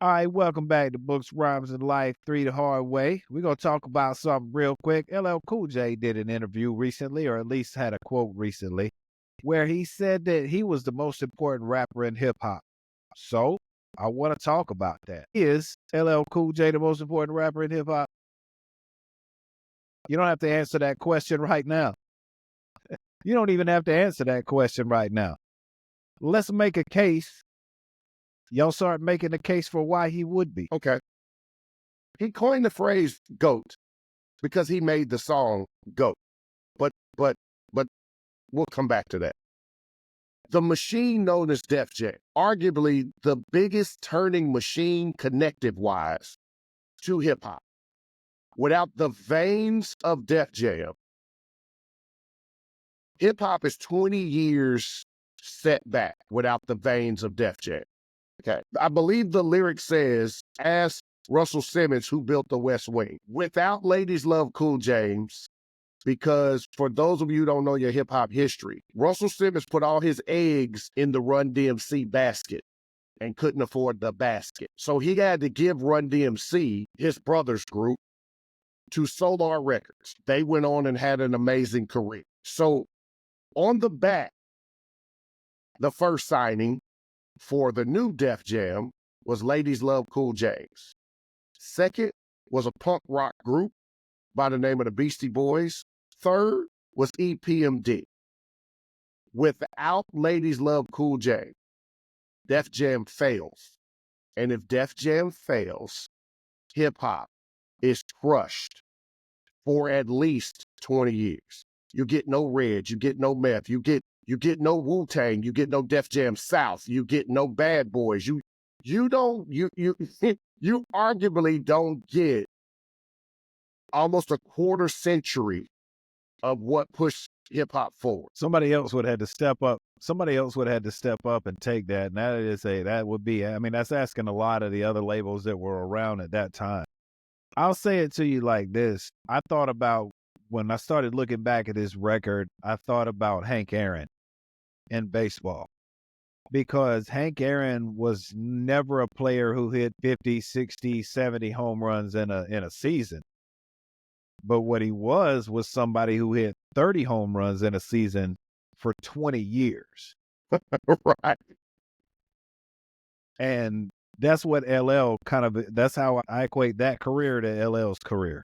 All right, welcome back to Books, Rhymes, and Life 3 the Hard Way. We're going to talk about something real quick. LL Cool J did an interview recently, or at least had a quote recently, where he said that he was the most important rapper in hip hop. So I want to talk about that. Is LL Cool J the most important rapper in hip hop? You don't have to answer that question right now. You don't even have to answer that question right now. Let's make a case. Y'all start making a case for why he would be. Okay. He coined the phrase GOAT because he made the song GOAT. But we'll come back to that. The machine known as Def Jam, arguably the biggest turning machine connective-wise to hip-hop. Without the veins of Def Jam, hip-hop is 20 years set back without the veins of Def Jam. Okay. I believe the lyric says, ask Russell Simmons who built the West Wing. Without Ladies Love Cool James, because for those of you who don't know your hip hop history, Russell Simmons put all his eggs in the Run DMC basket and couldn't afford the basket. So he had to give Run DMC, his brother's group, to Solar Records. They went on and had an amazing career. So on the back, the first signing for the new Def Jam was Ladies Love Cool James. Second was a punk rock group by the name of the Beastie Boys. Third was EPMD. Without Ladies Love Cool James, Def Jam fails. And if Def Jam fails, hip-hop is crushed for at least 20 years. You get no Reg, you get no Meth, you get no Wu-Tang, you get no Def Jam South, you get no Bad Boys. You arguably don't get almost a quarter century of what pushed hip hop forward. Somebody else would have to step up. Somebody else would have to step up and take that. And that's asking a lot of the other labels that were around at that time. I'll say it to you like this. I thought about, when I started looking back at this record, I thought about Hank Aaron in baseball, because Hank Aaron was never a player who hit 50, 60, 70 home runs in a season. But what he was somebody who hit 30 home runs in a season for 20 years. Right. And that's what that's how I equate that career to LL's career.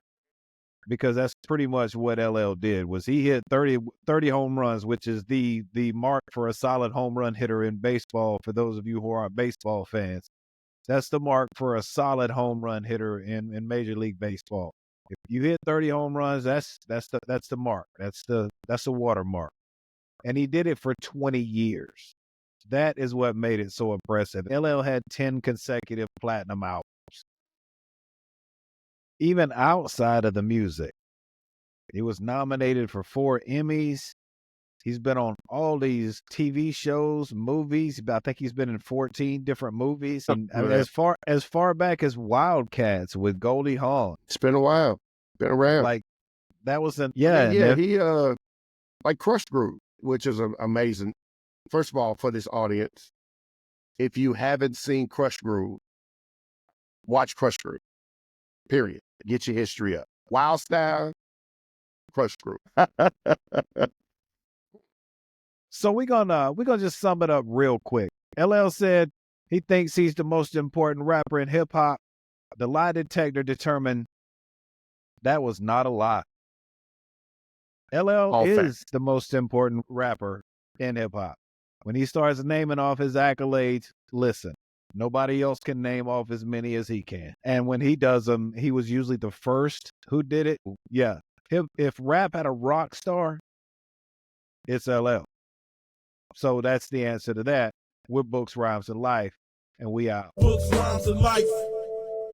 Because that's pretty much what LL did, was he hit 30 home runs, which is the mark for a solid home run hitter in baseball. For those of you who aren't baseball fans, that's the mark for a solid home run hitter in Major League Baseball. If you hit 30 home runs, that's the mark. That's the watermark. And he did it for 20 years. That is what made it so impressive. LL had 10 consecutive platinum albums. Even outside of the music, he was nominated for 4 Emmys. He's been on all these TV shows, movies. I think he's been in 14 different movies. And as far back as Wildcats with Goldie Hawn. It's been a while. Been around. Like, that was he like Crush Groove, which is amazing. First of all, for this audience, if you haven't seen Crush Groove, watch Crush Groove. Period. Get your history up. Wild Style, Crush Groove. So we're gonna just sum it up real quick. LL said he thinks he's the most important rapper in hip hop. The lie detector determined that was not a lie. LL is the most important rapper in hip hop. When he starts naming off his accolades, listen, nobody else can name off as many as he can. And when he does them, he was usually the first who did it. Yeah. If rap had a rock star, it's LL. So that's the answer to that. We're Books, Rhymes, and Life, and we out. Books, Rhymes, and Life.